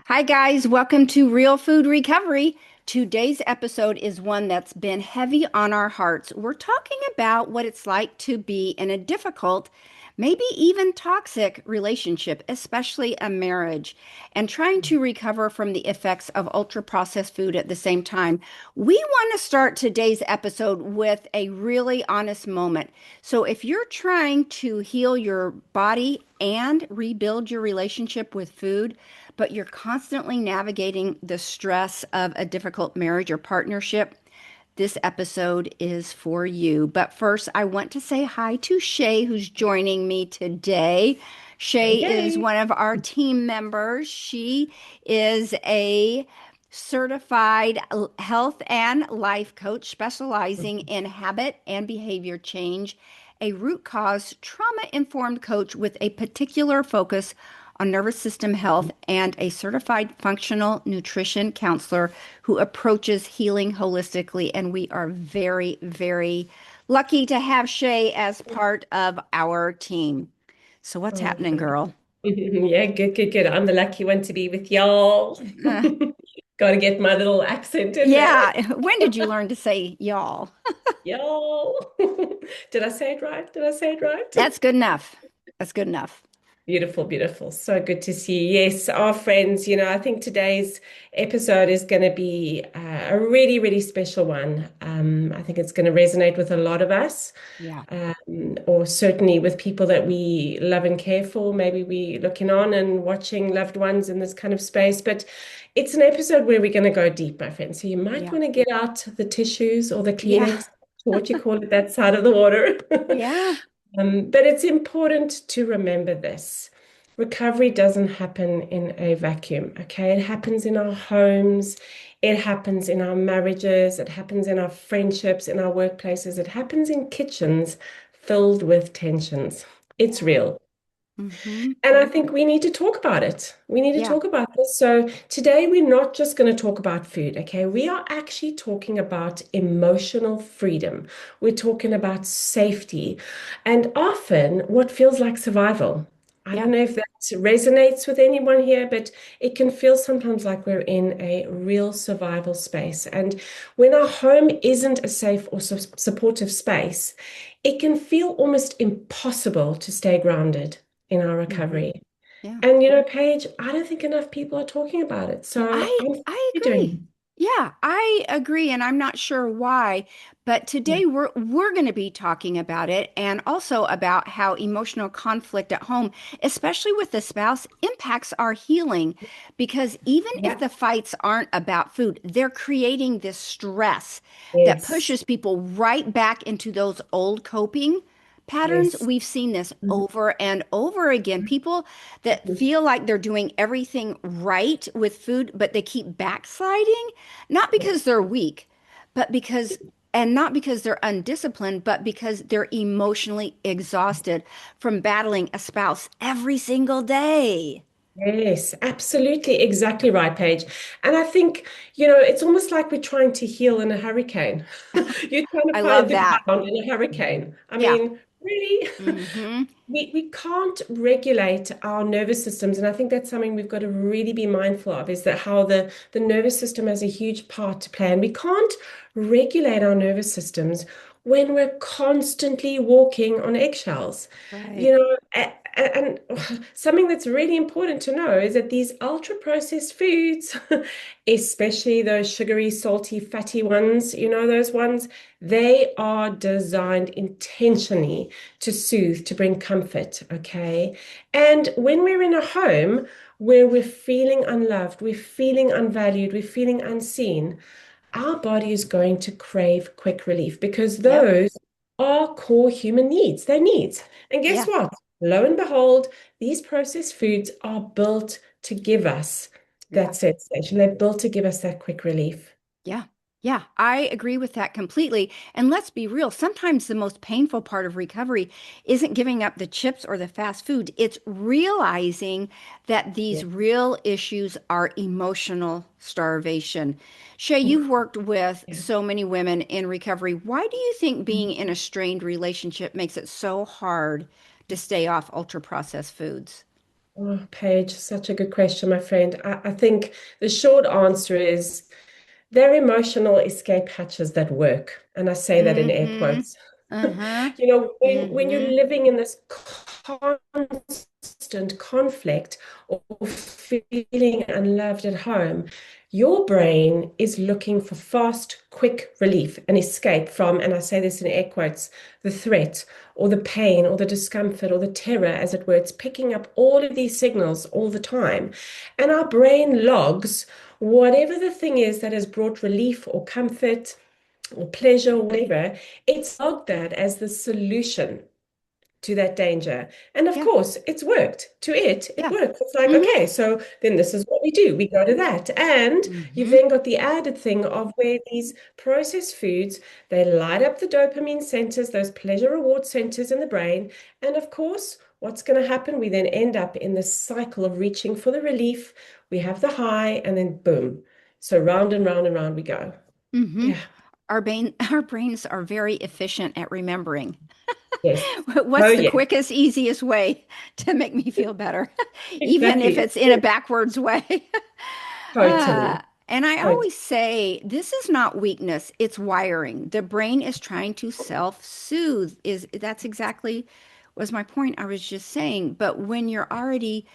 Hi, guys. Welcome to Real Food Recovery. Today's episode is one that's been heavy on our hearts. We're talking about what it's like to be in a difficult, maybe even toxic relationship, especially a marriage, and trying to recover from the effects of ultra processed food at the same time. We want to start today's episode with a really honest moment. So, if you're trying to heal your body and rebuild your relationship with food, but you're constantly navigating the stress of a difficult marriage or partnership, this episode is for you. But first, I want to say hi to Shay, who's joining me today. Shay Hey, is hey. one of our team members. She is a certified health and life coach specializing in habit and behavior change, a root cause trauma informed coach with a particular focus on nervous system health, and a certified functional nutrition counselor who approaches healing holistically. And we are very, very lucky to have Shay as part of our team. So, what's Oh, happening, girl? yeah, good, good, good. I'm the lucky one to be with y'all. Got to get my little accent in there. Yeah. When did you learn to say y'all? Y'all. Did I say it right? Did I say it right? That's good enough. That's good enough. Beautiful, beautiful. So good to see you. Yes, our friends, I think today's episode is going to be a really, really special one. I think it's going to resonate with a lot of us. Yeah. Or certainly with people that we love and care for. Maybe we looking on and watching loved ones in this kind of space. But it's an episode where we're going to go deep, my friend. So you might Yeah. want to get out the tissues or the Yeah. Kleenex, or what you call it, that side of the water. Yeah. But it's important to remember this. Recovery doesn't happen in a vacuum, okay? It happens in our homes, it happens in our marriages, it happens in our friendships, in our workplaces, it happens in kitchens filled with tensions. It's Yeah. real. Mm-hmm. And I think we need to talk about it. We need to Yeah. talk about this. So today we're not just going to talk about food, okay? We are actually talking about emotional freedom. We're talking about safety and often what feels like survival. I Yeah. don't know if that resonates with anyone here, but it can feel sometimes like we're in a real survival space. And when our home isn't a safe or supportive space, it can feel almost impossible to stay grounded in our Mm-hmm. recovery. Yeah. And Paige, I don't think enough people are talking about it. So I I'm I you're agree. doing. Yeah, I agree, and I'm not sure why, but Yeah. today we're going to be talking about it and also about how emotional conflict at home, especially with the spouse, impacts our healing because even if Yeah. the fights aren't about food, they're creating this stress that Yes. pushes people right back into those old coping patterns. Yes. We've seen this over and over again. People that feel like they're doing everything right with food, but they keep backsliding, not because they're weak, but because, and not because they're undisciplined, but because they're emotionally exhausted from battling a spouse every single day. Yes, absolutely, exactly right, Paige. And I think, it's almost like we're trying to heal in a hurricane. You're trying to I find love the that. ground in a hurricane. I Yeah. mean, really? Hmm. We can't regulate our nervous systems, and I think that's something we've got to really be mindful of, is that how the nervous system has a huge part to play. And we can't regulate our nervous systems when we're constantly walking on eggshells. Right. You know, and something that's really important to know is that these ultra processed foods, especially those sugary, salty, fatty ones, those ones, they are designed intentionally to soothe, to bring comfort, okay? And when we're in a home where we're feeling unloved, we're feeling unvalued, we're feeling unseen, our body is going to crave quick relief because Yep. those are core human needs. They're needs. And guess Yeah. what? Lo and behold, these processed foods are built to give us Yeah. that sensation. They're built to give us that quick relief. Yeah. Yeah, I agree with that completely. And let's be real, sometimes the most painful part of recovery isn't giving up the chips or the fast food. It's realizing that these Yeah. real issues are emotional starvation. Shay, you've worked with Yeah. so many women in recovery. Why do you think being in a strained relationship makes it so hard to stay off ultra processed foods? Oh, Paige, such a good question, my friend. I think the short answer is they're emotional escape hatches that work. And I say that in air Mm-hmm. quotes. Uh-huh. You know, when you're Mm-hmm. living in this constant conflict or feeling unloved at home, your brain is looking for fast, quick relief and escape from, and I say this in air quotes, the threat or the pain or the discomfort or the terror, as it were. It's picking up all of these signals all the time. And our brain logs whatever the thing is that has brought relief or comfort or pleasure or whatever, it's logged that as the solution to that danger. And of Yeah. course, it's worked. To it Yeah. works. It's like, Mm-hmm. okay, so then this is what we do. We go to that. And you've Mm-hmm. then got the added thing of where these processed foods, they light up the dopamine centers, those pleasure reward centers in the brain. And of course, what's going to happen? We then end up in this cycle of reaching for the relief. We have the high, and then boom. So round and round and round we go. Mm-hmm. Yeah. Our brains are very efficient at remembering. Yes. Oh, What's the yes. quickest, easiest way to make me feel better, even if Exactly. it's in a backwards way? Totally. And I Totally. always say this is not weakness, it's wiring. The brain is trying to self-soothe. Is that's exactly was my point I was just saying. But when you're already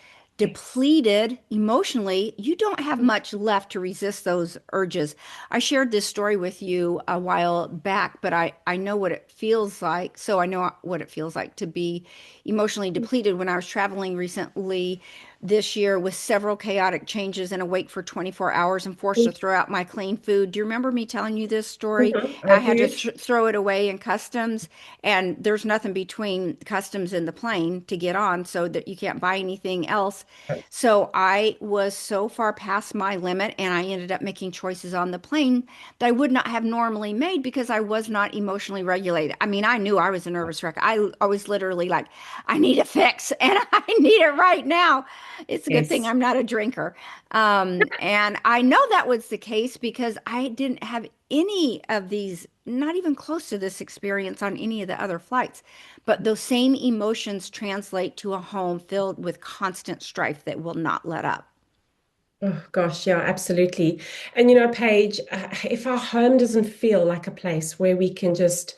Yes. depleted emotionally, you don't have much left to resist those urges. I shared this story with you a while back, but I know what it feels like. So I know what it feels like to be emotionally depleted when I was traveling recently this year with several chaotic changes in a wake for 24 hours and forced to throw out my clean food. Do you remember me telling you this story? I I had to do. throw it away in customs, and there's nothing between customs and the plane to get on, so that you can't buy anything else. So I was so far past my limit, and I ended up making choices on the plane that I would not have normally made because I was not emotionally regulated. I mean, I knew I was a nervous wreck. I was literally like, I need a fix, and I need it right now. It's a good thing Yes. I'm not a drinker. And I know that was the case because I didn't have any of these, not even close to this experience on any of the other flights. But those same emotions translate to a home filled with constant strife that will not let up. Oh gosh, yeah, absolutely. And you know, Paige, if our home doesn't feel like a place where we can just,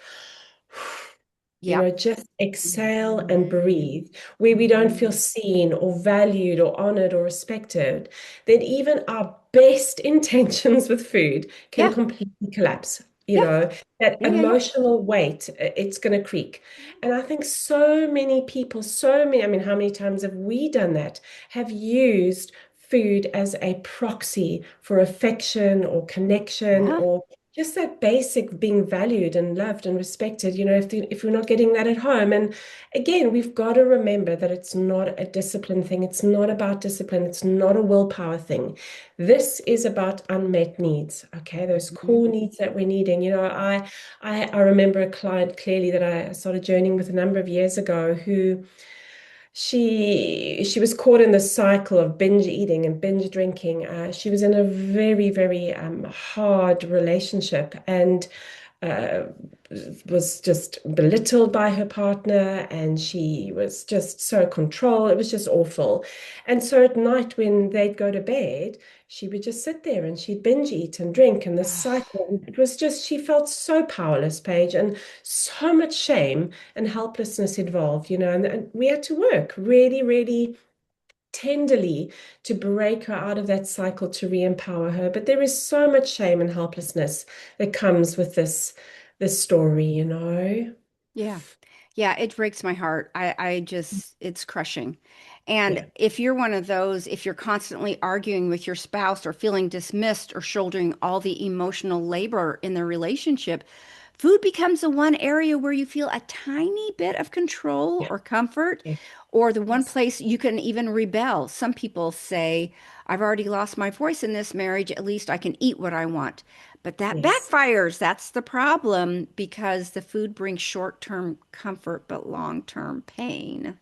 Yep. just exhale and Hmm. breathe, where we don't feel Hmm. seen or valued or honored or respected, then even our best intentions with food can Yeah. completely collapse. Yeah. That Yeah. Yeah. Yeah. emotional weight, it's going to creak. And I think so many people, so many, I mean, how many times have we done that? Have used food as a proxy for affection or connection Yeah. or just that basic being valued and loved and respected, if we're not getting that at home. And again, we've got to remember that it's not a discipline thing. It's not about discipline. It's not a willpower thing. This is about unmet needs. Okay, those Mhm. core needs that we're needing. I remember a client clearly that I started journeying with a number of years ago who she was caught in the cycle of binge eating and binge drinking. She was in a very, very hard relationship and uh, was just belittled by her partner, and she was just so controlled. It was just awful. And so at night, when they'd go to bed, she would just sit there and she'd binge eat and drink, and this cycle. And it was just, she felt so powerless, Paige, and so much shame and helplessness involved, and we had to work really, really tenderly to break her out of that cycle to re-empower her. But there is so much shame and helplessness that comes with this story. Yeah. Yeah, it breaks my heart. I just, it's crushing. And Yeah. if you're one of those, if you're constantly arguing with your spouse or feeling dismissed or shouldering all the emotional labor in the relationship, food becomes the one area where you feel a tiny bit of control Yeah. or comfort, Yeah. or the one Yes. place you can even rebel. Some people say, I've already lost my voice in this marriage, at least I can eat what I want. But that Yes. backfires. That's the problem because the food brings short-term comfort but long-term pain.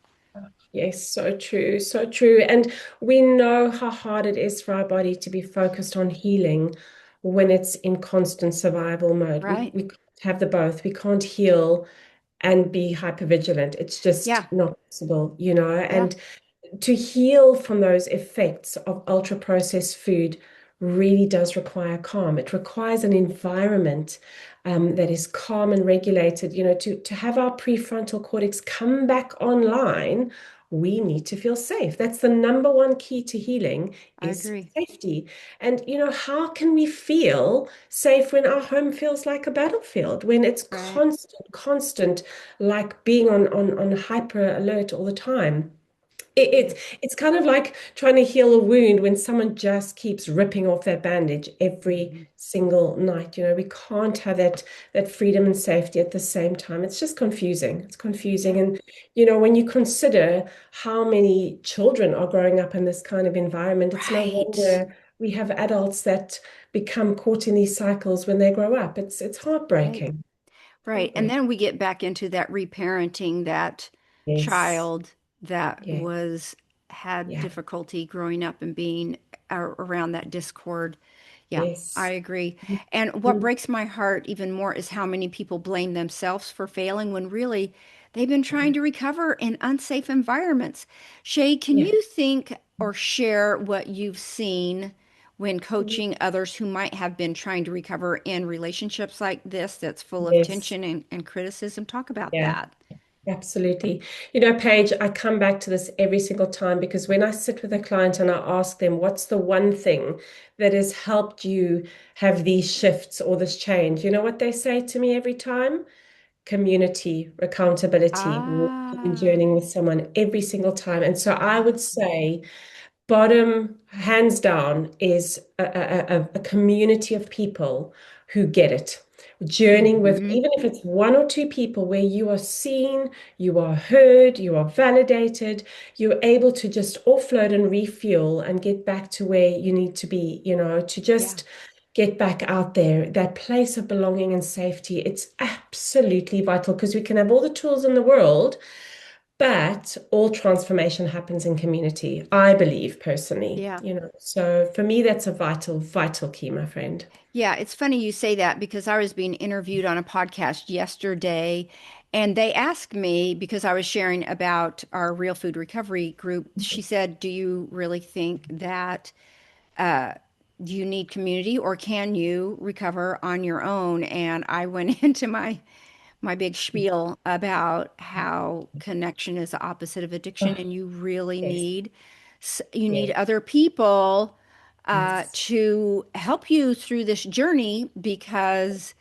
Yes, so true, so true. And we know how hard it is for our body to be focused on healing when it's in constant survival mode. We Right? we can't have the both. We can't heal and be hypervigilant. It's Yeah. just not possible. Yeah. to heal from those effects of ultra processed food really does require calm. It requires an environment that is calm and regulated. To have our prefrontal cortex come back online, we need to feel safe. That's the number one key to healing I is agree. safety. And how can we feel safe when our home feels like a battlefield, when it's Right. constant, like being on hyper alert all the time? It, Yeah. it's kind of like trying to heal a wound when someone just keeps ripping off that bandage every Mhm. single night. We can't have that freedom and safety at the same time. It's just confusing. It's confusing. Yeah. And when you consider how many children are growing up in this kind of environment, it's no Right. wonder we have adults that become caught in these cycles when they grow up. It's Right. heartbreaking. Right. And Heartbreaking. then we get back into that reparenting that Yes. child that Yeah. was had Yeah. difficulty growing up and being around that discord. Yeah, I Yes. agree. And what Mm. breaks my heart even more is how many people blame themselves for failing when really they've been trying to recover in unsafe environments. Shay, can Yeah. you think or share what you've seen when coaching others who might have been trying to recover in relationships like this that's full of Yes. tension and criticism? Talk about Yeah. that. Absolutely. Paige, I come back to this every single time because when I sit with a client and I ask them, what's the one thing that has helped you have these shifts or this change? You know what they say to me every time? Community, accountability, walking and Ah, journeying with someone every single time. And so I yeah. would say, bottom, hands down, is a community of people who get it. Journeying with, Hmm. even if it's one or two people where you are seen, you are heard, you are validated, you're able to just offload and refuel and get back to where you need to be, to Yeah. just get back out there, that place of belonging and safety. It's absolutely vital because we can have all the tools in the world, but all transformation happens in community, I believe personally, Yeah. So for me, that's a vital, vital key, my friend. Yeah, it's funny you say that because I was being interviewed on a podcast yesterday and they asked me because I was sharing about our real food recovery group. She said, "Do you really think that uh, you need community or can you recover on your own?" And I went into my big spiel about how connection is the opposite of addiction Oh, and you really yes, you need yes, other people yes, to help you through this journey because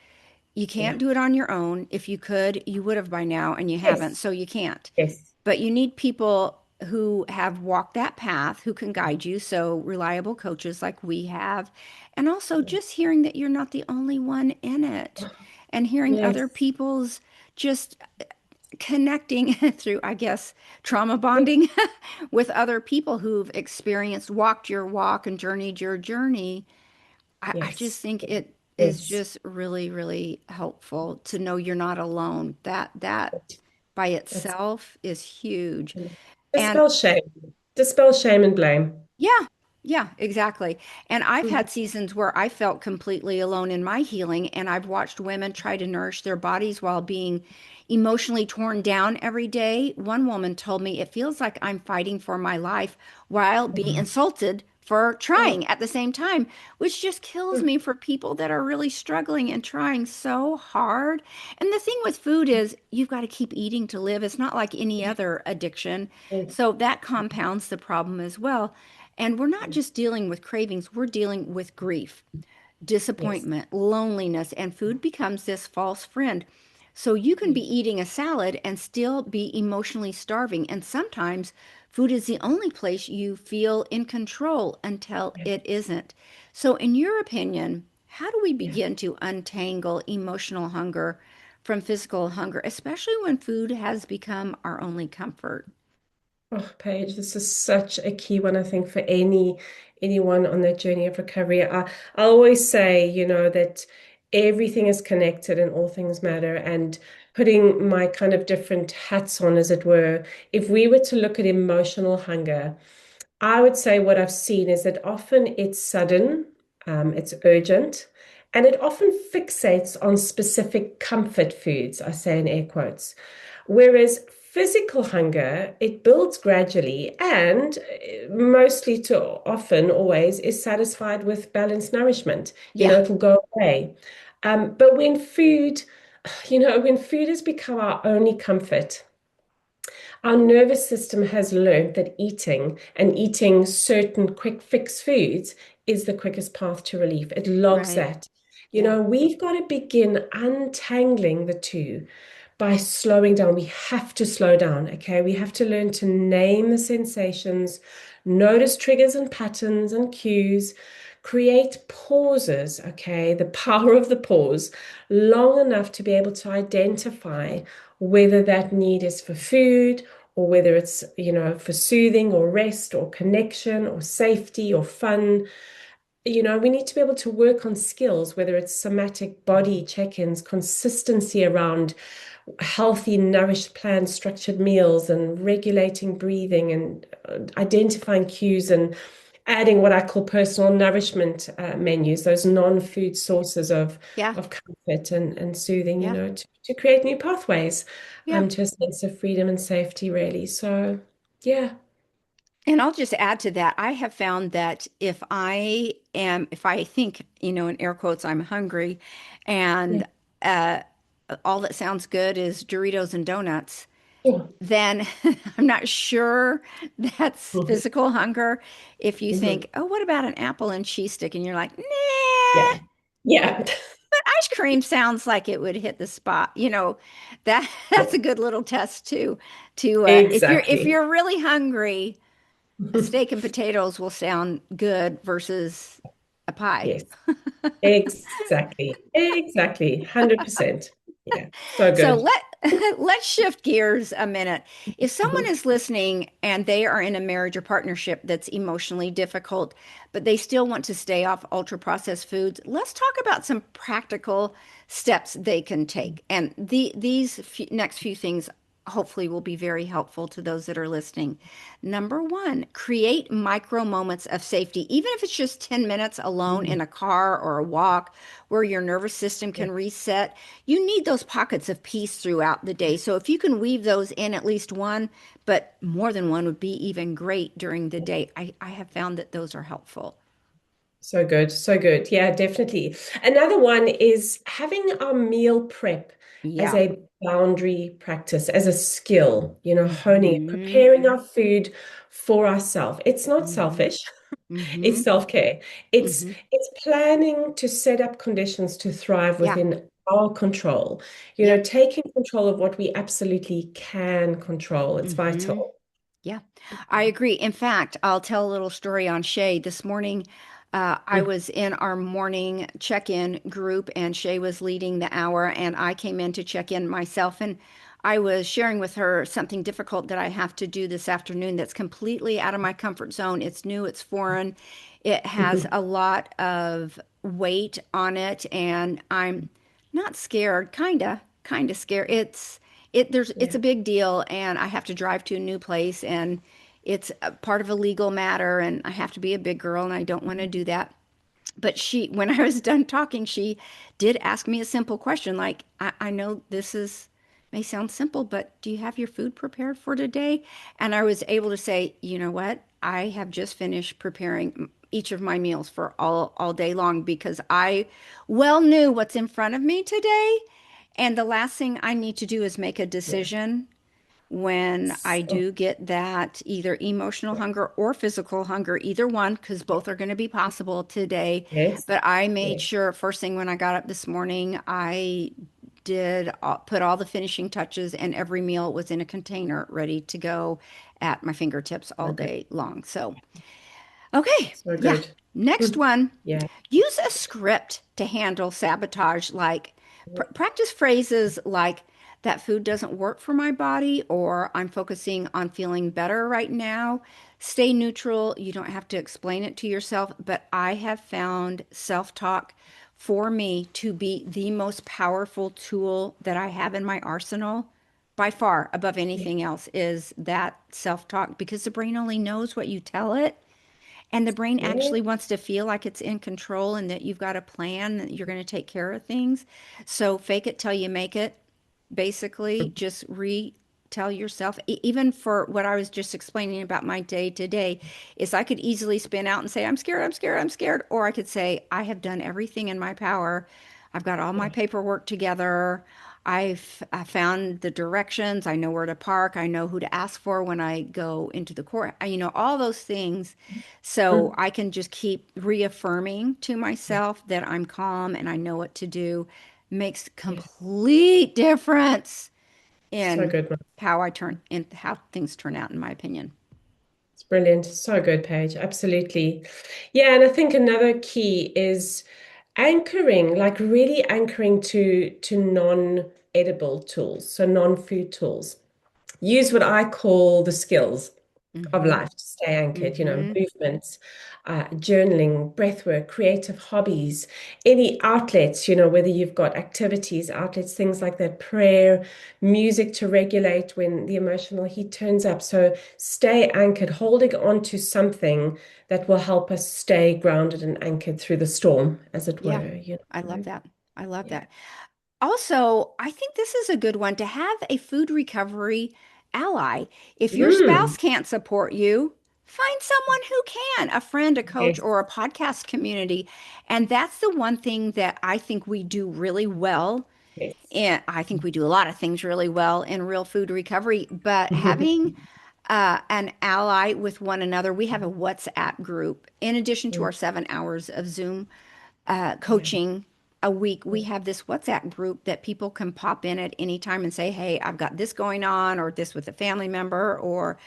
you can't yeah, do it on your own. If you could, you would have by now, and you haven't, yes, so you can't. yes, But you need people who have walked that path, who can guide you. So reliable coaches like we have. And also yeah. just hearing that you're not the only one in it and hearing other Yes, people's just connecting through, I guess, trauma yes, bonding with other people who've experienced, walked your walk and journeyed your journey. I just yes, think it is yes. just really, really helpful to know you're not alone. That by That's itself is huge. And dispel shame, dispel shame and blame. yeah, yeah, exactly. And I've Mm. had seasons where I felt completely alone in my healing, and I've watched women try to nourish their bodies while being emotionally torn down every day. One woman told me it feels like I'm fighting for my life while being Oh, insulted for oh, trying at the same time, which just kills mm, me for people that are really struggling and trying so hard. And the thing with food is you've got to keep eating to live. It's not like any other addiction. yes, So that compounds the problem as well. And we're not just dealing with cravings, we're dealing with grief, yes, disappointment, loneliness, and food becomes this false friend. So you can be yes, eating a salad and still be emotionally starving. And sometimes food is the only place you feel in control until yeah, it isn't. So, in your opinion, how do we yeah. begin to untangle emotional hunger from physical hunger, especially when food has become our only comfort? Oh, Paige, this is such a key one, I think, for anyone on that journey of recovery. I always say, that everything is connected and all things matter. And putting my kind of different hats on, as it were, if we were to look at emotional hunger, I would say what I've seen is that often it's sudden, it's urgent, and it often fixates on specific comfort foods, I say in air quotes. Whereas physical hunger, it builds gradually and mostly to often always is satisfied with balanced nourishment. Yeah, It'll go away. But when food has become our only comfort, our nervous system has learned that eating certain quick fix foods is the quickest path to relief. It logs right. that. Yeah, We've got to begin untangling the two by slowing down. We have to slow down, okay? We have to learn to name the sensations, notice triggers and patterns and cues, create pauses, okay? The power of the pause, long enough to be able to identify whether that need is for food or whether it's, for soothing or rest or connection or safety or fun. We need to be able to work on skills, whether it's somatic body check-ins, consistency around healthy, nourished, planned, structured meals, and regulating breathing and identifying cues and adding what I call personal nourishment menus, those non-food sources yeah, of comfort and soothing, yeah, to create new pathways yeah. to a sense of freedom and safety, really. So, yeah. And I'll just add to that. I have found that if I think, in air quotes, I'm hungry Yeah. and uh, all that sounds good is Doritos and donuts, Sure. then I'm not sure that's Mhm. physical hunger. If you Mhm. think, oh, what about an apple and cheese stick? And you're like, nah, Yeah. Yeah. ice cream sounds like it would hit the spot. That that's a good little test too. If Exactly. you're really hungry, a steak and potatoes will sound good versus a pie. Yes. Exactly. Exactly. 100%. Yeah. So So good. let's shift gears a minute. If someone is listening and they are in a marriage or partnership that's emotionally difficult, but they still want to stay off ultra processed foods, let's talk about some practical steps they can take. And next few things hopefully will be very helpful to those that are listening. Number one, create micro moments of safety, even if it's just 10 minutes alone in Mhm. a car or a walk where your nervous system Yeah. can reset. You need those pockets of peace throughout the day. So if you can weave those in at least one, but more than one would be even great during the day. I have found that those are helpful. So good, so good. Yeah, definitely. Another one is having our meal prep as Yeah. a boundary practice, as a skill, honing it, Mm-hmm. preparing our food for ourselves. It's not Mm-hmm. selfish, Mm-hmm. it's self-care. It's Mm-hmm. it's planning to set up conditions to thrive Yeah. within our control. Yep. Taking control of what we absolutely can control. It's Mm-hmm. vital. Yeah, I agree. In fact, I'll tell a little story on Shay. This morning, I Mm, was in our morning check-in group, and Shay was leading the hour, and I came in to check in myself, and I was sharing with her something difficult that I have to do this afternoon that's completely out of my comfort zone. It's new, it's foreign, it has mhm. a lot of weight on it, and I'm not scared, kinda scared. It's Yeah. a big deal, and I have to drive to a new place, and it's a part of a legal matter, and I have to be a big girl, and I don't want to do that. But when I was done talking, she did ask me a simple question, like, I know this is may sound simple, but do you have your food prepared for today? And I was able to say, you know what? I have just finished preparing each of my meals for all day long because I well knew what's in front of me today. And the last thing I need to do is make a Yeah. decision when I Oh, do get that either emotional yeah. hunger or physical hunger, either one, because both are going to be possible today. Yes. But I made Yeah. sure first thing when I got up this morning, I did put all the finishing touches, and every meal was in a container ready to go at my fingertips all Okay. day long. So, okay, So yeah. good. Next Mm. one. Yeah. Use a script to handle sabotage, like practice phrases like, that food doesn't work for my body, or I'm focusing on feeling better right now. Stay neutral. You don't have to explain it to yourself, but I have found self-talk for me to be the most powerful tool that I have in my arsenal. By far, above Yeah. anything else, is that self-talk because the brain only knows what you tell it. And the brain Yeah. actually wants to feel like it's in control and that you've got a plan, that you're going to take care of things. So fake it till you make it. Basically, just tell yourself, even for what I was just explaining about my day to day, is I could easily spin out and say, I'm scared, I'm scared, I'm scared. Or I could say, I have done everything in my power. I've got all my Yeah. paperwork together. I found the directions. I know where to park. I know who to ask for when I go into the court. All those things. So Mm. I can just keep reaffirming to Yeah. myself that I'm calm and I know what to do. Makes Yeah. complete difference So in good. how things turn out, in my opinion. It's brilliant. So good, Paige. Absolutely. Yeah, and I think another key is anchoring, like really anchoring to non-edible tools, so non-food tools. Use what I call the skills of Mm-hmm. life to stay anchored, Mm-hmm. movement, journaling, breath work, creative hobbies, any outlets, whether you've got activities, outlets, things like that, prayer, music to regulate when the emotional heat turns up. So stay anchored, holding on to something that will help us stay grounded and anchored through the storm, as it Yeah, were. I love that. I love Yeah. that. Also, I think this is a good one to have a food recovery ally. If your spouse Mm. can't support you, find someone who can, a friend, a coach, Yes. or a podcast community. And that's the one thing that I think we do really well. Yes. And I think we do a lot of things really well in real food recovery, but having an ally with one another, we have a WhatsApp group in addition to our 7 hours of Zoom Yeah. coaching a week. We have this WhatsApp group that people can pop in at any time and say, hey, I've got this going on, or this with a family member, or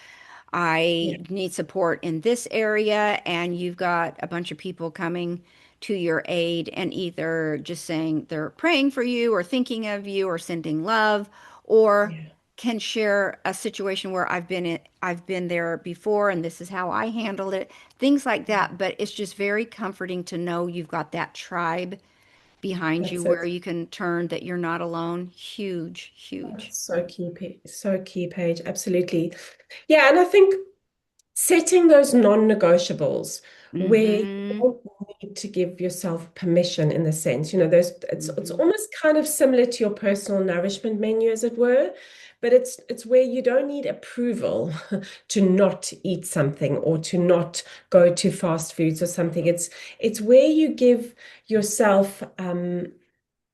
Yeah. I need support in this area. And you've got a bunch of people coming to your aid and either just saying they're praying for you or thinking of you or sending love, or Yeah. can share a situation where I've been there before and this is how I handled it, things like that. But it's just very comforting to know you've got that tribe behind you That's it. where you can turn, that you're not alone. Huge, huge. That's so key, so key, Paige. Absolutely. Yeah, and I think setting those non-negotiables where you Mm-hmm. don't need to give yourself permission in the sense, there's it's Mm-hmm. almost kind of similar to your personal nourishment menu, as it were, but it's where you don't need approval to not eat something or to not go to fast foods or something. It's where you give yourself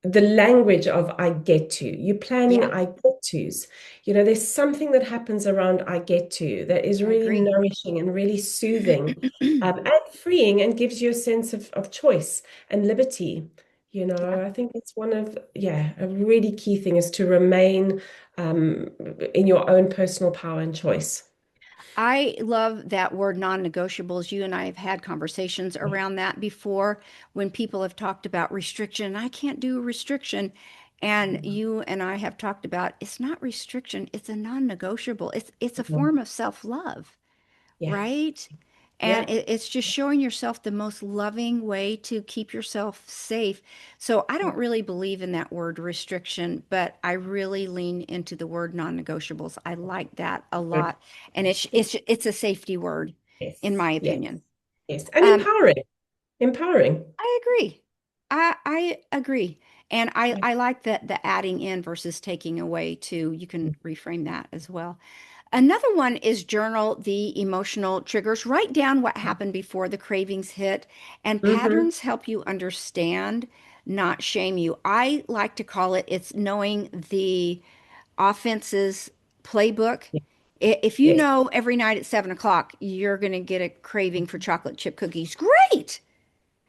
the language of I get to. You're planning Yeah, I get tos. There's something that happens around I get to that is I really agree. nourishing and really soothing, and freeing and gives you a sense of choice and liberty. Yeah. I think it's one of, yeah, a really key thing is to remain um, in your own personal power and choice. I love that word non-negotiables. You and I have had conversations Yeah. around that before when people have talked about restriction. I can't do restriction. And you and I have talked about it's not restriction, it's a non-negotiable. It's a form of self-love, Yeah. right? And Yeah. it's just showing yourself the most loving way to keep yourself safe. So I Yeah. don't really believe in that word restriction, but I really lean into the word non-negotiables. I like that a Good. lot. And it's a safety word, in Yes. my Yes. opinion. Yes. And Um, empowering. Empowering. I agree. I agree. And Yeah. I like the adding in versus taking away too. You can reframe that as well. Another one is journal the emotional triggers. Write down what happened before the cravings hit, and Mm-hmm. patterns help you understand, not shame you. I like to call it's knowing the offense's playbook. If you Yes. know every night at 7 o'clock, you're going to get a craving for chocolate chip cookies. Great.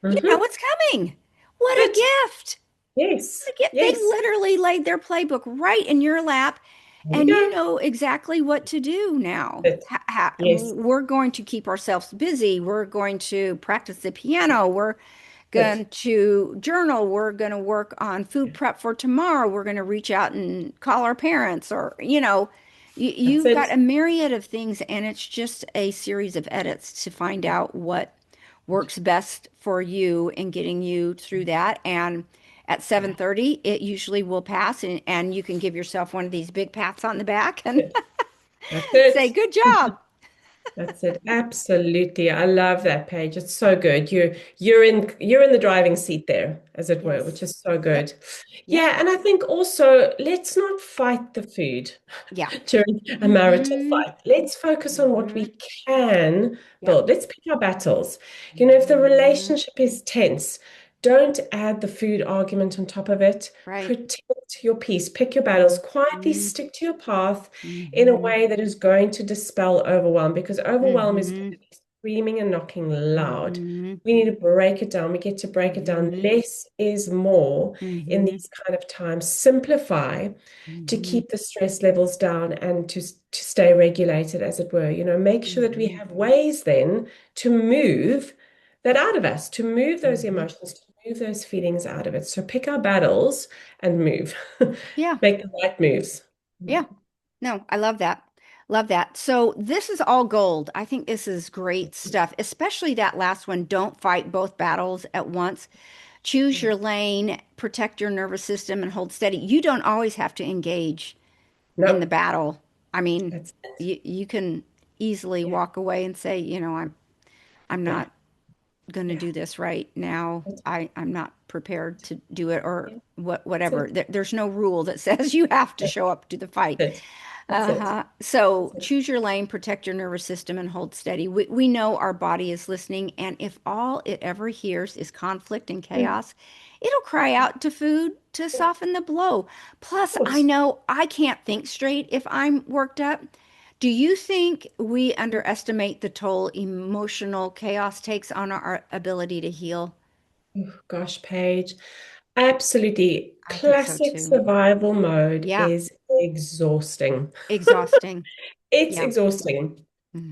You know Mm-hmm. what's coming. What a Good. gift. Yes. They Yes. literally laid their playbook right in your lap, There you and you go. know exactly what to do now. Good. Yes. We're going to keep ourselves busy. We're going to practice the piano. We're Good. going to journal. We're going to work on food prep for tomorrow. We're going to reach out and call our parents, or, That's you've got it. a myriad of things, and it's just a series of edits to find out what works best for you in getting you through that. And at Yeah. 7:30, it usually will pass, and you can give yourself one of these big pats on the back and Good. That's say, it. good job. That's it. Absolutely. I love that, Paige. It's so good. You're in the driving seat there, as it were, which Yes. is so Yep. good. Yep. Yeah, and I think also let's not fight the food Yeah. during a marital Mm-hmm. fight. Let's focus on what Mm-hmm. we can Yep. build. Let's pick our battles. If the Mm-hmm. relationship is tense, don't add the food argument on top of it. Right. Protect your peace. Pick your battles. Quietly Mm-hmm. stick to your path in a Mm-hmm. way that is going to dispel overwhelm because overwhelm is going Mm-hmm. to be screaming and knocking loud. Mm-hmm. We need to break it down. We get to break it down. Mm-hmm. Less is more in Mm-hmm. these kind of times. Simplify to Mm-hmm. keep the stress levels down and to stay regulated, as it were. Make sure that we Mm-hmm. have ways then to move that out of us, to move those Mm-hmm. emotions, to move those feelings out of it. So pick our battles and move. Yeah. Make the right moves. Yeah. No, I love that. Love that. So this is all gold. I think this is great stuff, especially that last one. Don't fight both battles at once. Choose Yeah. your lane, protect your nervous system, and hold steady. You don't always have to engage in the No, battle. I mean, that's it. you can easily Yeah, walk away and say, I'm yeah, not going to yeah. do this right now. That's I'm not prepared to do it or yeah, that's whatever. it. There's no rule that says you have to That's show up to the fight. it. That's it. So That's it. choose your lane, protect your nervous system, and hold steady. We know our body is listening, and if all it ever hears is conflict and Mm, chaos, it'll cry out to food to yeah, of soften the blow. Plus, I course. know I can't think straight if I'm worked up. Do you think we underestimate the toll emotional chaos takes on our ability to heal? Oh, gosh, Paige. Absolutely. I think so Classic too. survival mode Yeah, is exhausting. exhausting. It's Yeah. exhausting.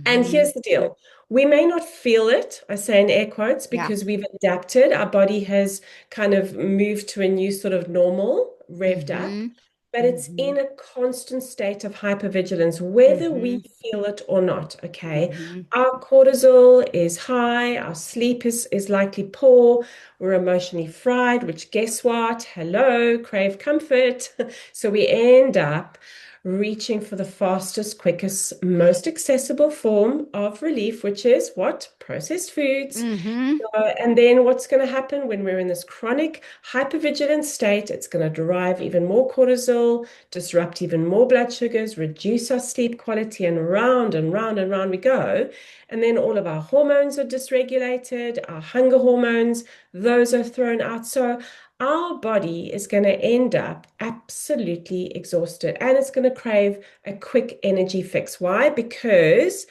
And Hmm. here's the deal. We may not feel it, I say in air quotes, Yeah. because we've adapted. Our body has kind of moved to a new sort of normal, revved up. Hmm. But it's Hmm. in a constant state of hypervigilance, whether we Hmm. feel it or not. Okay. Hmm. Our cortisol is high, our sleep is likely poor, we're emotionally fried, which guess what? Hello, crave comfort. So we end up reaching for the fastest, quickest, most accessible form of relief, which is what? Processed foods. Hmm. And then what's going to happen when we're in this chronic hypervigilant state? It's going to derive even more cortisol, disrupt even more blood sugars, reduce our sleep quality, and round and round and round we go. And then all of our hormones are dysregulated, our hunger hormones, those are thrown out. So our body is going to end up absolutely exhausted and it's going to crave a quick energy fix. Why? Because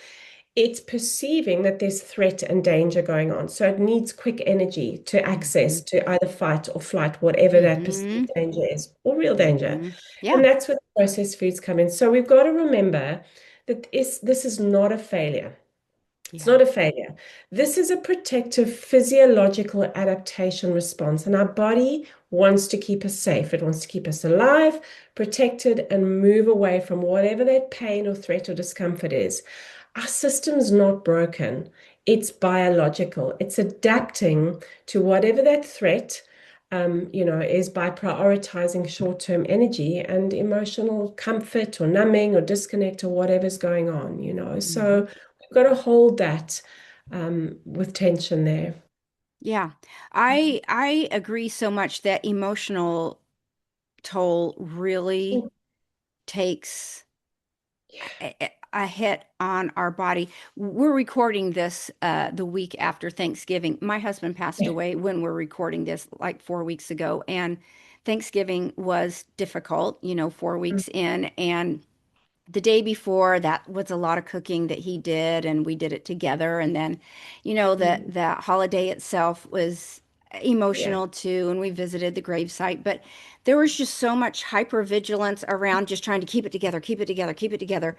it's perceiving that there's threat and danger going on. So it needs quick energy to access Hmm. to either fight or flight, whatever that Hmm. perceived danger is, or real danger. Hmm. And Yeah. that's where the processed foods come in. So we've got to remember that this is not a failure. It's Yeah. not a failure. This is a protective physiological adaptation response, and our body wants to keep us safe. It wants to keep us alive, protected, and move away from whatever that pain or threat or discomfort is. Our system's not broken. It's biological. It's adapting to whatever that threat, is by prioritizing short-term energy and emotional comfort or numbing or disconnect or whatever's going on. Hmm. So we've got to hold that with tension there. Yeah. I agree so much that emotional toll really Mm, takes yeah, a hit on our body. We're recording this the week after Thanksgiving. My husband passed yeah, away when we're recording this, like 4 weeks ago, and Thanksgiving was difficult, 4 weeks in, and the day before that was a lot of cooking that he did and we did it together, and then mm, the holiday itself was yeah, emotional too, and we visited the gravesite, but there was just so much hypervigilance around just trying to keep it together, keep it together, keep it together.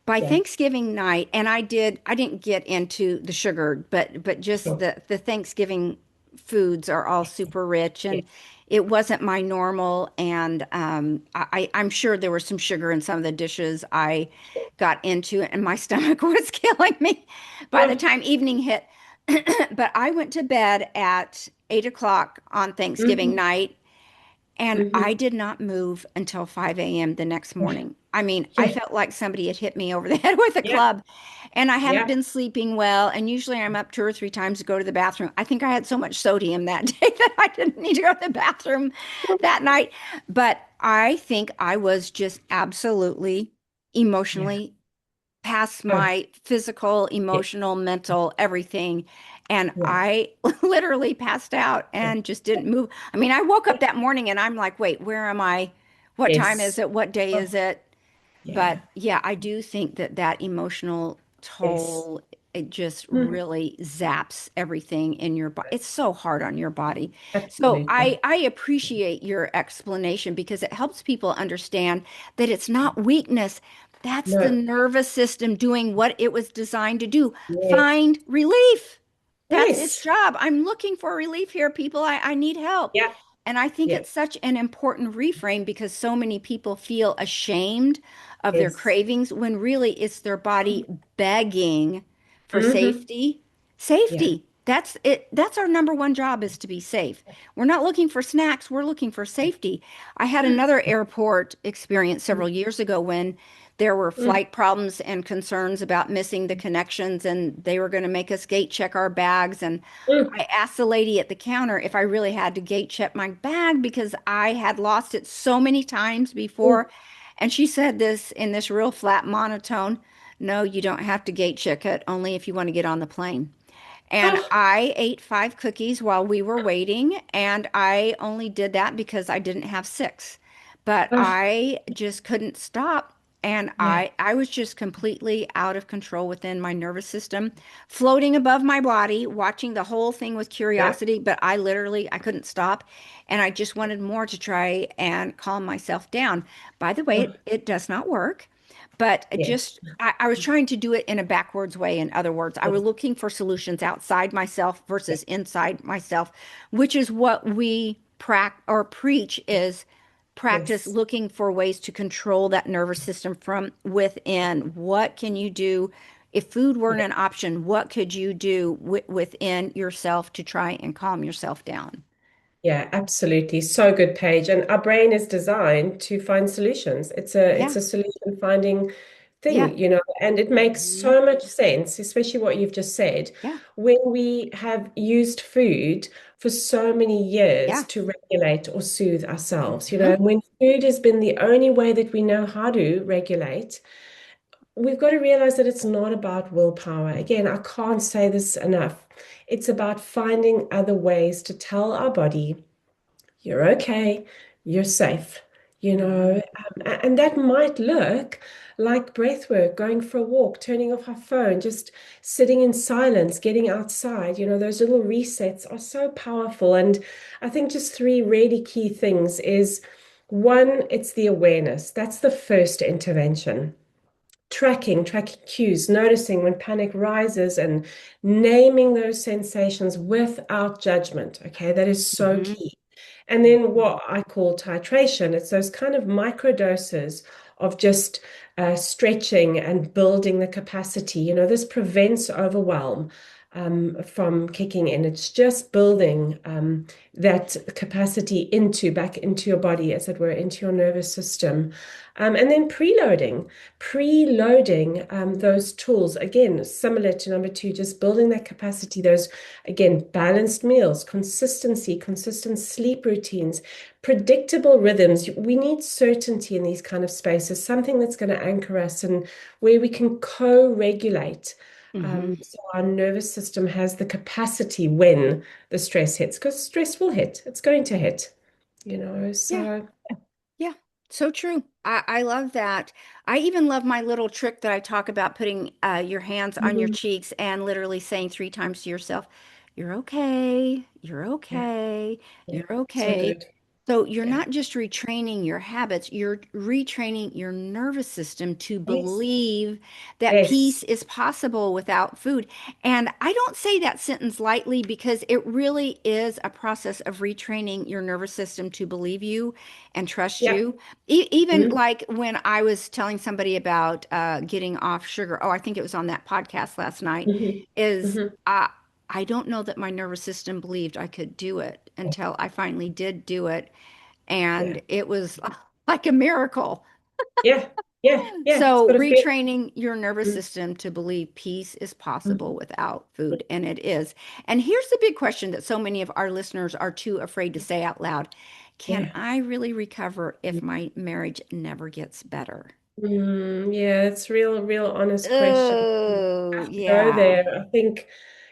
By yeah, Thanksgiving night, and I didn't get into the sugar, but just sure. the Thanksgiving foods are all super rich, Yeah. and it wasn't my normal, and I'm sure there was some sugar in some of the dishes I got into, and my stomach was killing me by the Oh, time evening hit. But I went to bed at 8 o'clock on Thanksgiving mhm, night, and mhm. I did not move until 5 a.m. the next morning. I mean, I Yeah. felt like somebody had hit me over the head with a Yeah. club, and I hadn't Yeah. been sleeping well. And usually I'm up two or three times to go to the bathroom. I think I had so much sodium that day that I didn't need to go to the bathroom that night. But I think I was just absolutely Yeah. emotionally past Oh, my physical, yeah. emotional, mental, everything. And Yeah. I literally passed out Yeah. and just didn't move. I mean, I woke up that morning and I'm like, wait, where am I? What time is Yes. it? What day is Oh, it? But yeah. yeah, I do think that that emotional Yes. toll, it just Mm, really zaps everything in your body. It's so hard on your body. So absolutely. I appreciate your explanation because it helps people understand that it's not weakness. That's the No. nervous system doing what it was designed to do. Yes. Find relief. That's its Yes. job. I'm looking for relief here, people. I need help. Yeah. And I think Yeah. it's such an important reframe because so many people feel ashamed of their Yes. cravings when really it's their body begging for Mm-hmm. safety. Yeah. Safety. That's it. That's our number one job is to be safe. We're not looking for snacks, we're looking for safety. I had another airport experience several years ago when there were Mm, flight problems and concerns about missing the connections, and they were going to make us gate check our bags. And mm, I asked the lady at the counter if I really had to gate check my bag because I had lost it so many times mm. before. And she said this in this real flat monotone, no, you don't have to gate check it, only if you want to get on the plane. And Oh, I ate five cookies while we were waiting, and I only did that because I didn't have six. But oh, I just couldn't stop. And yeah. I was just completely out of control within my nervous system, floating above my body, watching the whole thing with Yeah. curiosity, but I couldn't stop. And I just wanted more to try and calm myself down. By the way, Oh, it does not work. But it yes. just, I was trying to do it in a backwards way. In other words, I was Yes. looking for solutions outside myself Yeah. versus inside myself, which is what we preach is practice Yes. looking for ways to control that nervous system from within. What can you do? If food weren't Yeah. an option, what could you do within yourself to try and calm yourself down? Yeah, absolutely. So good, Paige. And our brain is designed to find solutions. It's Yeah, a solution finding yeah, thing, and it makes mhm, so much sense, especially what you've just said. yeah, When we have used food for so many years yeah, to regulate or soothe ourselves, hmm, and when food has been the only way that we know how to regulate, we've got to realize that it's not about willpower. Again, I can't say this enough. It's about finding other ways to tell our body you're okay, you're safe, hmm, and that might look like breath work, going for a walk, turning off our phone, just sitting in silence, getting outside. Those little resets are so powerful. And I think just three really key things is one, it's the awareness. That's the first intervention. Tracking cues, noticing when panic rises and naming those sensations without judgment. Okay, that is so hmm, key. And then what I call titration, it's those kind of micro doses of just stretching and building the capacity. This prevents overwhelm from kicking in. It's just building that capacity back into your body, as it were, into your nervous system. And then preloading those tools, again, similar to number two, just building that capacity, those, again, balanced meals, consistency, consistent sleep routines, predictable rhythms. We need certainty in these kind of spaces, something that's going to anchor us and where we can co-regulate. hmm. So our nervous system has the capacity when the stress hits, because stress will hit, it's going to hit. Yeah. So Yeah, so true. I love that. I even love my little trick that I talk about putting your hands on your mhm, cheeks and literally saying three times to yourself, you're okay, you're yeah, okay, yeah, you're so okay. good. So you're Yeah. not just retraining your habits, you're retraining your nervous system to Yes. believe that Yes. peace is possible without food. And I don't say that sentence lightly because it really is a process of retraining your nervous system to believe you and trust Yeah. you. Even Mhm, like when I was telling somebody about getting off sugar, oh, I think it was on that podcast last night, mhm, is mhm. I don't know that my nervous system believed I could do it until I finally did do it. Yeah. And it was like a miracle. Yeah. yeah, it's So, got to feel. retraining your nervous Mm, system to believe peace is possible mm, without food, and it is. And here's the big question that so many of our listeners are too afraid to say out loud. Can yeah. I really recover if my marriage never gets better? Yeah, it's real honest question. Oh, Have to go yeah. there. I think,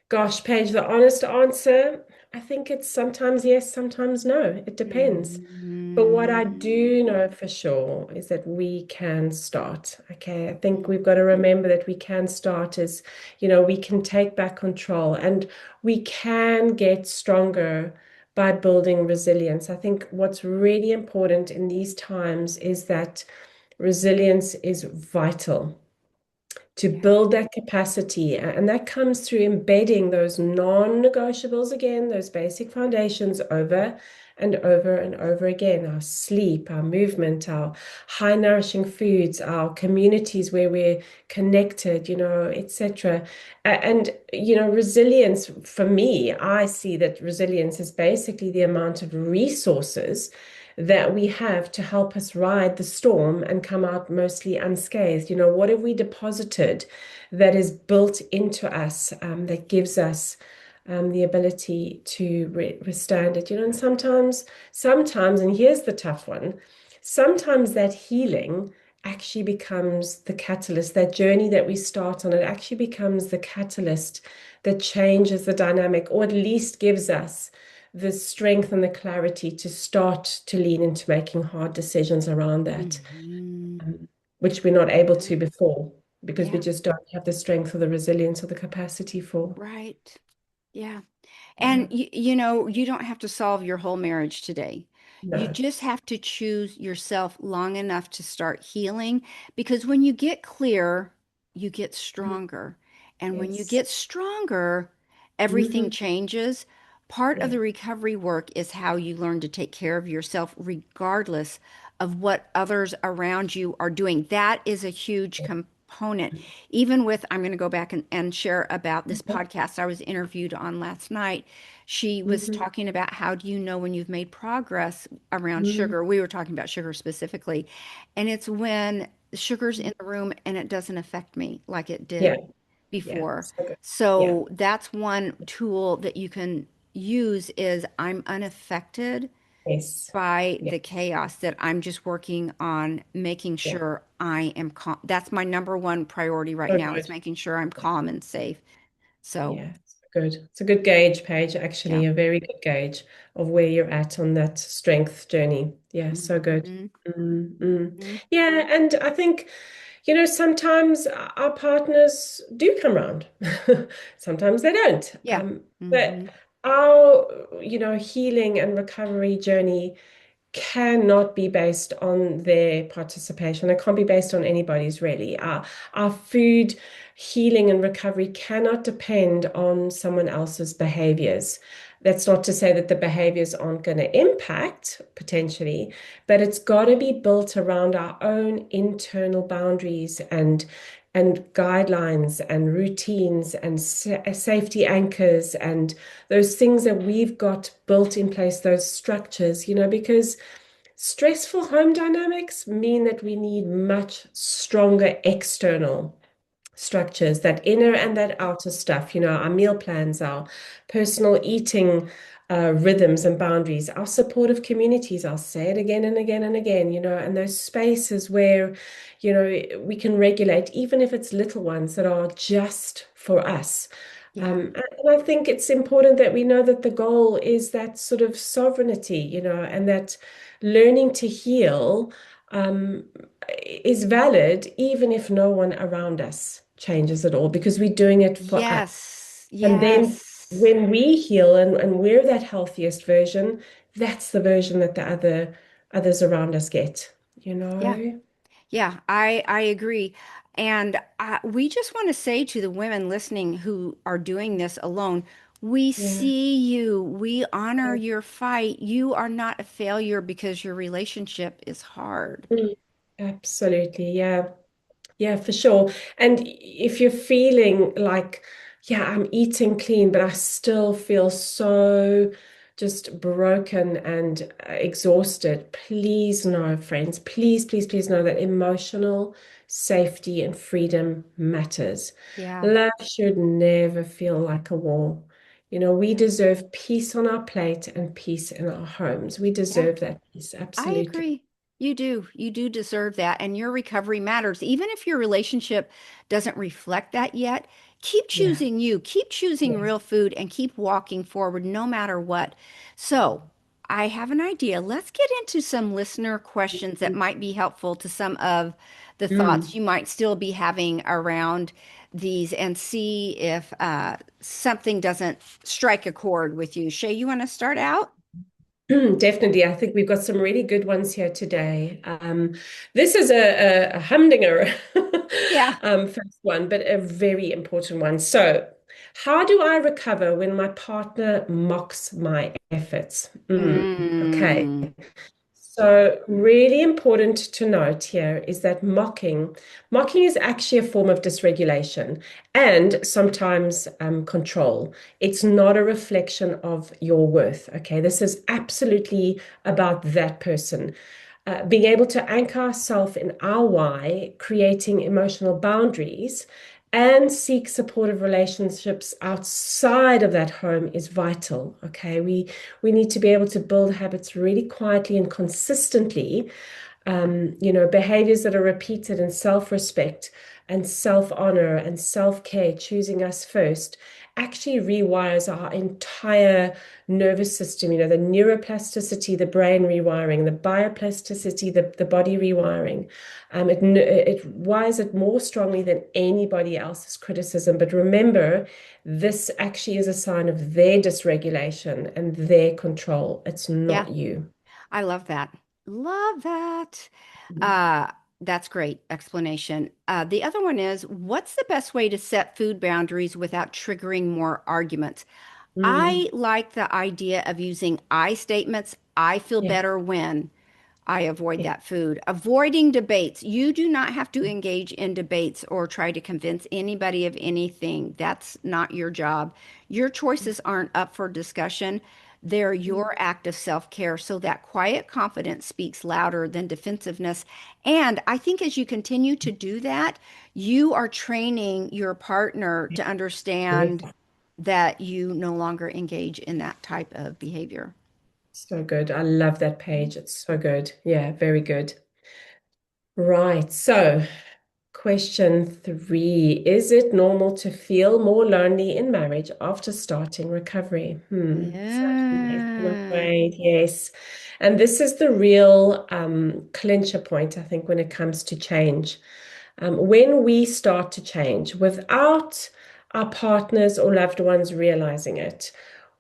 gosh, Paige, the honest answer, I think it's sometimes yes, sometimes no. It depends. But what I do Mm, know for sure is that we can start. Okay. I think we've got mm, to remember that we can start as, we can take back control and we can get stronger by building resilience. I think what's really important in these times is that resilience is vital to yeah. build that capacity. And that comes through embedding those non-negotiables again, those basic foundations over and over and over again. Our sleep, our movement, our high nourishing foods, our communities where we're connected, etc. And, resilience for me, I see that resilience is basically the amount of resources that we have to help us ride the storm and come out mostly unscathed. What have we deposited that is built into us that gives us the ability to withstand it? And sometimes, and here's the tough one, sometimes that healing actually becomes the catalyst, that journey that we start on, it actually becomes the catalyst that changes the dynamic, or at least gives us the strength and the clarity to start to lean into making hard decisions around that, Hmm. which we're not able Yeah. to before because we Yeah. just don't have the strength or the resilience or the capacity for. Right. Yeah. Yeah. And you don't have to solve your whole marriage today. You No. just have to choose yourself long enough to start healing because when you get clear, you get Mhm. stronger. And when you Yes. get stronger, everything Hmm. changes. Part of Yeah. the recovery work is how you learn to take care of yourself, regardless of what others around you are doing. That is a huge component. Even with, I'm going to go back and share about this Okay. podcast I was interviewed on last night. She was Hmm. talking about how do you know when you've made progress around Hmm. sugar. We were talking about sugar specifically. And it's when sugar's in the room and it doesn't affect me like it Yeah. did Yeah. before. So good. Yeah. So that's one tool that you can use is I'm unaffected Yes. by Yeah. the chaos that I'm just working on making Yeah. sure I am calm. That's my number one priority right So now is good. making sure I'm calm and safe. So, Yeah, it's good. It's a good gauge, Paige, yeah. actually, a very good gauge of where you're at on that strength journey. Yeah, so good. Mhm. Mm. Mhm. Yeah, and I think, sometimes our partners do come around. Sometimes they don't. Yeah. But Hmm. our, healing and recovery journey cannot be based on their participation. It can't be based on anybody's really. Our food healing and recovery cannot depend on someone else's behaviors. That's not to say that the behaviors aren't going to impact potentially, but it's got to be built around our own internal boundaries and guidelines and routines and safety anchors and those things that we've got built in place, those structures, because stressful home dynamics mean that we need much stronger external structures, that inner and that outer stuff, our meal plans, our personal eating rhythms and boundaries, our supportive communities. I'll say it again and again and again, and those spaces where, we can regulate, even if it's little ones that are just for us. Yeah. And I think it's important that we know that the goal is that sort of sovereignty, and that learning to heal um, is valid even if no one around us changes at all, because we're doing it for us. Yes. And then Yes. when we heal and we're that healthiest version, that's the version that the others around us get, you Yeah. know? Yeah, I agree. And we just want to say to the women listening who are doing this alone, we Yeah. see you. We honor Yeah. your fight. You are not a failure because your relationship is hard. Mm. Absolutely. Yeah. Yeah, for sure. And if you're feeling like, yeah, I'm eating clean, but I still feel so just broken and exhausted, please know, friends, please know that emotional safety and freedom matters. Yeah. Love should never feel like a war. You know, we Yeah. deserve peace on our plate and peace in our homes. We Yeah. deserve that peace, I absolutely. agree. You do. You do deserve that. And your recovery matters. Even if your relationship doesn't reflect that yet, keep Yeah. choosing you, keep choosing Yeah. real food, and keep walking forward no matter what. So, I have an idea. Let's get into some listener questions that might be helpful to some of the thoughts Mm. you might still be having around these and see if something doesn't strike a chord with you. Shay, you want to start out? Definitely. I think we've got some really good ones here today. This is a humdinger, Yeah. first one, but a very important one. So, how do I recover when my partner mocks my efforts? Okay. Mm. So, really important to note here is that mocking is actually a form of dysregulation and sometimes control. It's not a reflection of your worth. Okay, this is absolutely about that person. Being able to anchor ourselves in our why, creating emotional boundaries, and seek supportive relationships outside of that home is vital. Okay, we need to be able to build habits really quietly and consistently. Behaviors that are repeated in self-respect and self-honor and self-care, choosing us first, actually rewires our entire nervous system. You know, the neuroplasticity, the brain rewiring, the bioplasticity, the body rewiring. It wires it more strongly than anybody else's criticism. But remember, this actually is a sign of their dysregulation and their control. It's Yeah, not you. I love that. Love that. Uh, that's great explanation. The other one is, what's the best way to set food boundaries without triggering more arguments? Mm, I like the idea of using I statements. I feel yeah, better when. I avoid yeah, that food. Avoiding debates. You do not have to engage in debates or try to convince anybody of anything. That's not your job. Your choices aren't up for discussion. They're your act of self-care. So that quiet confidence speaks louder than defensiveness. And I think as you continue to do that, you are training your partner to understand yeah. that you no longer engage in that type of behavior. So good. I love that page. It's so good. Yeah, very good. Right. So, question three, is it normal to feel more lonely in marriage after starting recovery? Sadly, yes, I'm Yeah. afraid, yes. And this is the real clincher point, I think, when it comes to change. When we start to change without our partners or loved ones realizing it,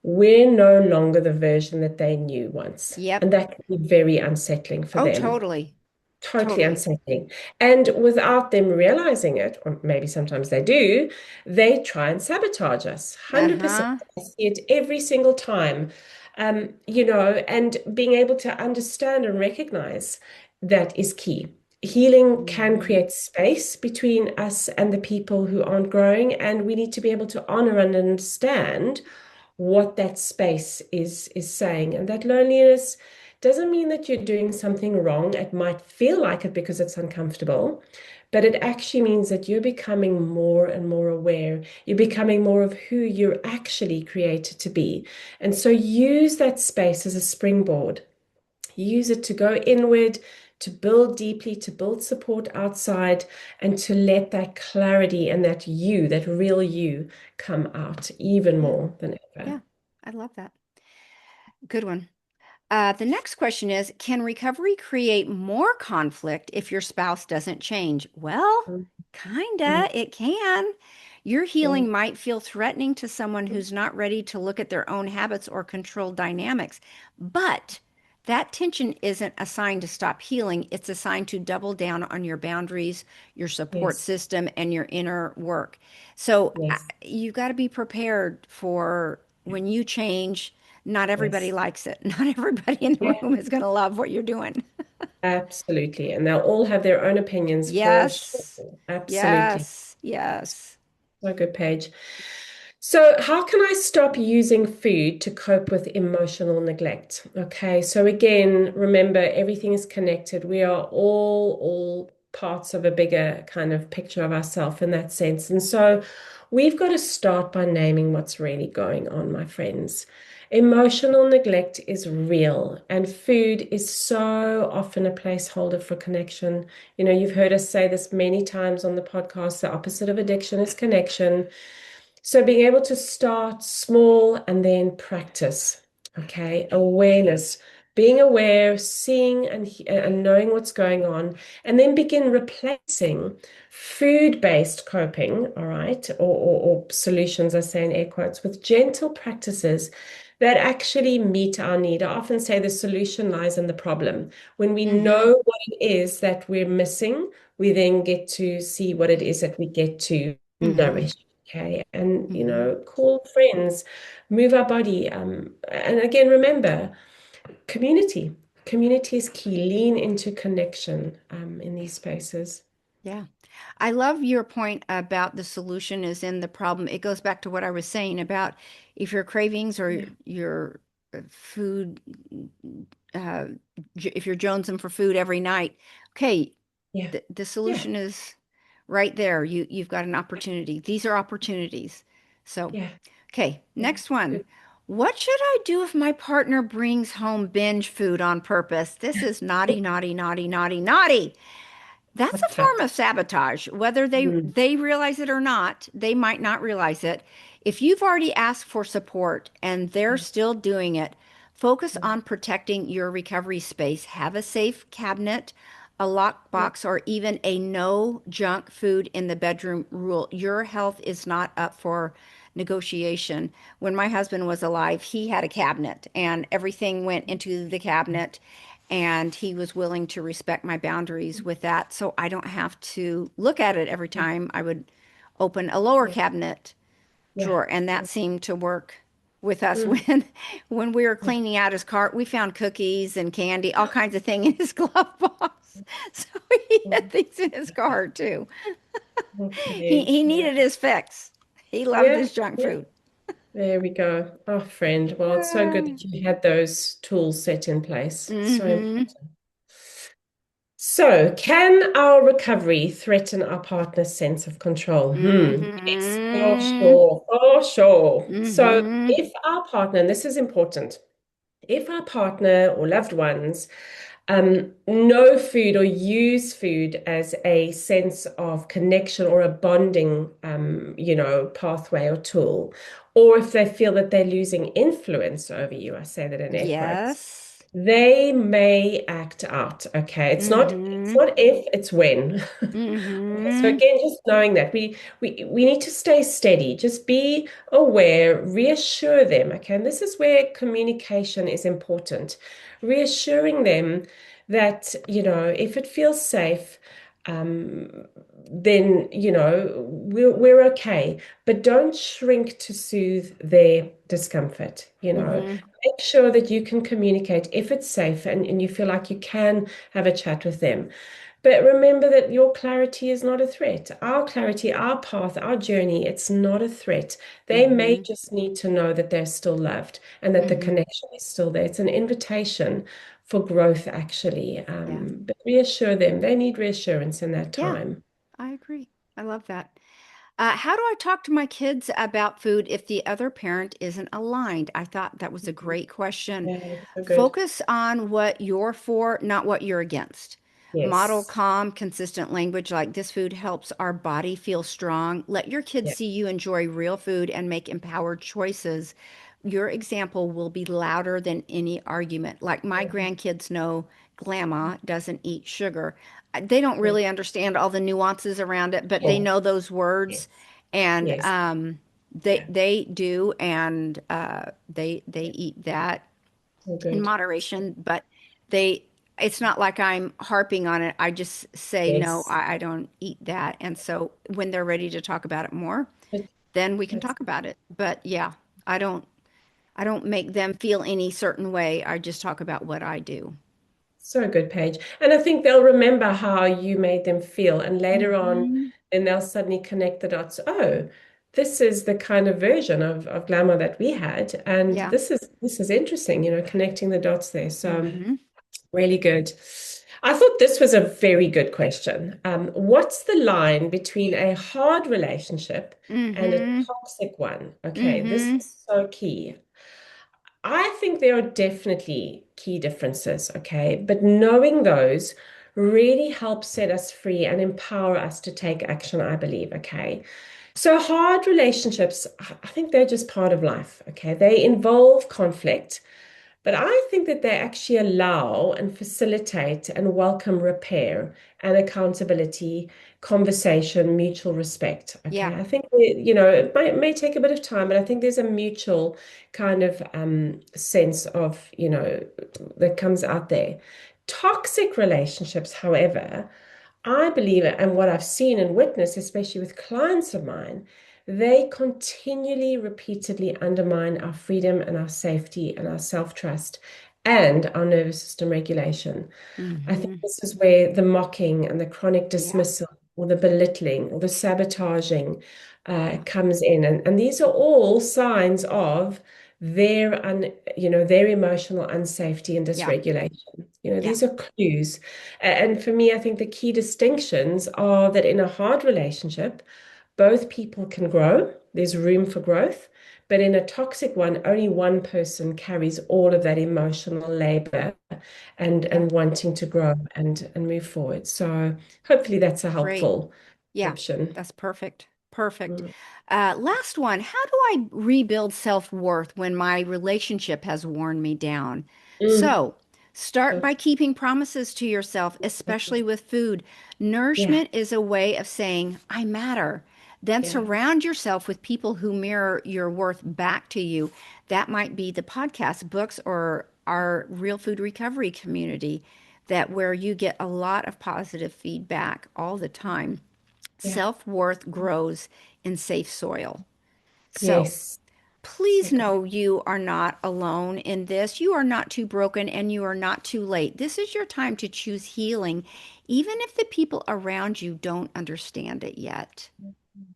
we're no longer the version that they knew once. Yep. And that can be very unsettling for Oh, them, totally. totally Totally. unsettling. And without them realizing it, or maybe sometimes they do, they try and sabotage us. 100%. Uh-huh. I see it every single time. And being able to understand and recognize that is key. Healing can Mhm. create space between us and the people who aren't growing, and we need to be able to honor and understand what that space is saying. And that loneliness doesn't mean that you're doing something wrong. It might feel like it because it's uncomfortable, but it actually means that you're becoming more and more aware. You're becoming more of who you're actually created to be. And so use that space as a springboard. Use it to go inward, to build deeply, to build support outside, and to let that clarity and that you, that real you, come out even Yeah. more than ever. Yeah. I love that. Good one. The next question is, can recovery create more conflict if your spouse doesn't change? Well, Mm, mm, kinda, it can. Your yeah, healing might feel threatening to someone who's not ready to look at their own habits or control dynamics. But that tension isn't a sign to stop healing. It's a sign to double down on your boundaries, your support yes, system, and your inner work. So yes, you got to be prepared for when you change. Not everybody yes. likes it. Not everybody in the Yeah, room is going to love what you're doing. absolutely. And they'll all have their own opinions for sure. Yes. Absolutely. Yes. Yes. So good, Paige. So, how can I stop using food to cope with emotional neglect? Okay, so again, remember everything is connected. We are all parts of a bigger kind of picture of ourselves in that sense. And so we've got to start by naming what's really going on, my friends. Emotional neglect is real, and food is so often a placeholder for connection. You know, you've heard us say this many times on the podcast, the opposite of addiction is connection. So being able to start small and then practice, okay? Awareness, being aware, seeing and knowing what's going on, and then begin replacing food-based coping, all right, or solutions, I say in air quotes, with gentle practices that actually meet our need. I often say the solution lies in the problem. When we Mm-hmm. know what it is that we're missing, we then get to see what it is that we get to Mm-hmm. nourish. Okay, and Mm-hmm. call friends, move our body, and again, remember, community. Community is key. Lean into connection in these spaces. Yeah. I love your point about the solution is in the problem. It goes back to what I was saying about if your cravings or Yeah, your food, uh, if you're jonesing for food every night, okay, yeah, the yeah, solution is right there. You've got an opportunity. These are opportunities. So, yeah, okay, yeah. next one. Good. What should I do if my partner brings home binge food on purpose? This is naughty, naughty, naughty, naughty, naughty. That's a That's tough. form of sabotage. Whether Mm, they realize it or not, they might not realize it. If you've already asked for support and they're yeah, still doing it, focus yeah, on protecting your recovery space. Have a safe cabinet, a yeah, lockbox, or even a no junk food in the bedroom rule. Your health is not up for negotiation. When my husband was alive, he had a cabinet and everything went into the cabinet, and he was willing to respect my boundaries with that. So I don't have to look at it every yeah, time I would open a lower yeah, cabinet yeah. drawer. And that seemed to work with us Mm, when we were yeah. cleaning out his cart. We found cookies and candy, all kinds of things in his glove box. So he had things in his car too. Okay. He Yeah. needed his fix. He loved Yeah. his junk Yeah. food. There we go. Oh, friend. Well, it's so good that you had those tools set in place. So Mm-hmm. important. So, can our recovery threaten our partner's sense of control? Yes, for Mm-hmm. sure, for sure. So, Mm-hmm. if our partner, and this is important, if our partner or loved ones know food or use food as a sense of connection or a bonding, pathway or tool, or if they feel that they're losing influence over you, I say that in air quotes, Yes. they may act out. Okay, it's Mm-hmm. not if, it's when. Okay, so Mm-hmm. again, just knowing that we need to stay steady, just be aware, reassure them. Okay, and this is where communication is important. Reassuring them that, if it feels safe, um, then we're okay. But don't shrink to soothe their discomfort. Mm-hmm. Make sure that you can communicate if it's safe and you feel like you can have a chat with them. But remember that your clarity is not a threat. Our clarity, our path, our journey, it's not a threat. They may Mm-hmm. just need to know that they're still loved and that the Mm-hmm. connection is still there. It's an invitation for growth, actually. Yeah. But reassure them. They need reassurance in that Yeah, time. I agree. I love that. How do I talk to my kids about food if the other parent isn't aligned? I thought that was a great question. Yeah, so good. Focus on what you're for, not what you're against. Model Yes. calm, consistent language like this food helps our body feel strong. Let your kids Yeah. see you enjoy real food and make empowered choices. Your example will be louder than any argument. Like my Mhm. grandkids know Grandma doesn't eat sugar. They don't Yeah. really understand all the nuances around it, but they Sure. know those words, Yes. and Yes. they Yeah. they do, and they Yeah. eat that So in good. moderation. But they, it's not like I'm harping on it. I just say no, Yes. I don't eat that. And so when they're ready to talk about it more, But then we can that's talk about it. But yeah, I don't I don't make them feel any certain way. I just talk about what I do. so good, Paige. And I think they'll remember how you made them feel. And later on, Hmm. then they'll suddenly connect the dots. Oh, this is the kind of version of glamour that we had. And Yeah. this is interesting, connecting the dots there. So Hmm. really good. I thought this was a very good question. What's the line between a hard relationship and a Hmm. toxic one? Okay, this Hmm. is so key. I think there are definitely key differences, okay? But knowing those really helps set us free and empower us to take action, I believe, okay? So hard relationships, I think they're just part of life, okay? They involve conflict. But I think that they actually allow and facilitate and welcome repair and accountability, conversation, mutual respect. Okay. Yeah. I think, it may take a bit of time, but I think there's a mutual kind of sense of, that comes out there. Toxic relationships, however, I believe it, and what I've seen and witnessed, especially with clients of mine, they continually, repeatedly undermine our freedom and our safety and our self-trust and our nervous system regulation. I think Hmm. this is where the mocking and the chronic Yeah. dismissal or the belittling or the sabotaging Yeah. comes in. And these are all signs of their emotional unsafety and Yeah. dysregulation. Yeah. These are clues. And for me, I think the key distinctions are that in a hard relationship, both people can grow. There's room for growth. But in a toxic one, only one person carries all of that emotional labor Yeah. and wanting to grow and move forward. So hopefully that's a Great. helpful Yeah, description. that's perfect. Perfect. Mm, Last one. How do I rebuild self-worth when my relationship has worn me down? mm, So, start so- by keeping promises to yourself, especially with food. yeah, Nourishment is a way of saying, I matter. Then yeah, surround yourself with people who mirror your worth back to you. That might be the podcast, books, or our real food recovery community, that where you get a lot of positive feedback all the time. yeah. Self-worth grows in safe soil. So Yes. So please good. know you are not alone in this. You are not too broken and you are not too late. This is your time to choose healing, even if the people around you don't understand it yet.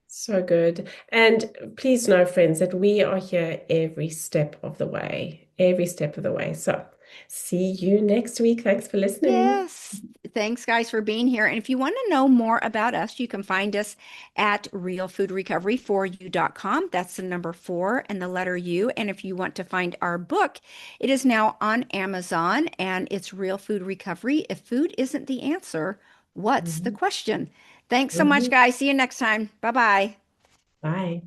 So good. And please know, friends, that we are here every step of the way, every step of the way. So see you next week. Thanks for listening. Yes. Thanks, guys, for being here. And if you want to know more about us, you can find us at realfoodrecovery4u.com. That's the number 4 and the letter U. And if you want to find our book, it is now on Amazon and it's Real Food Recovery. If food isn't the answer, what's the Mhm. question? Thanks so much, Mhm. guys. See you next time. Bye bye. Bye.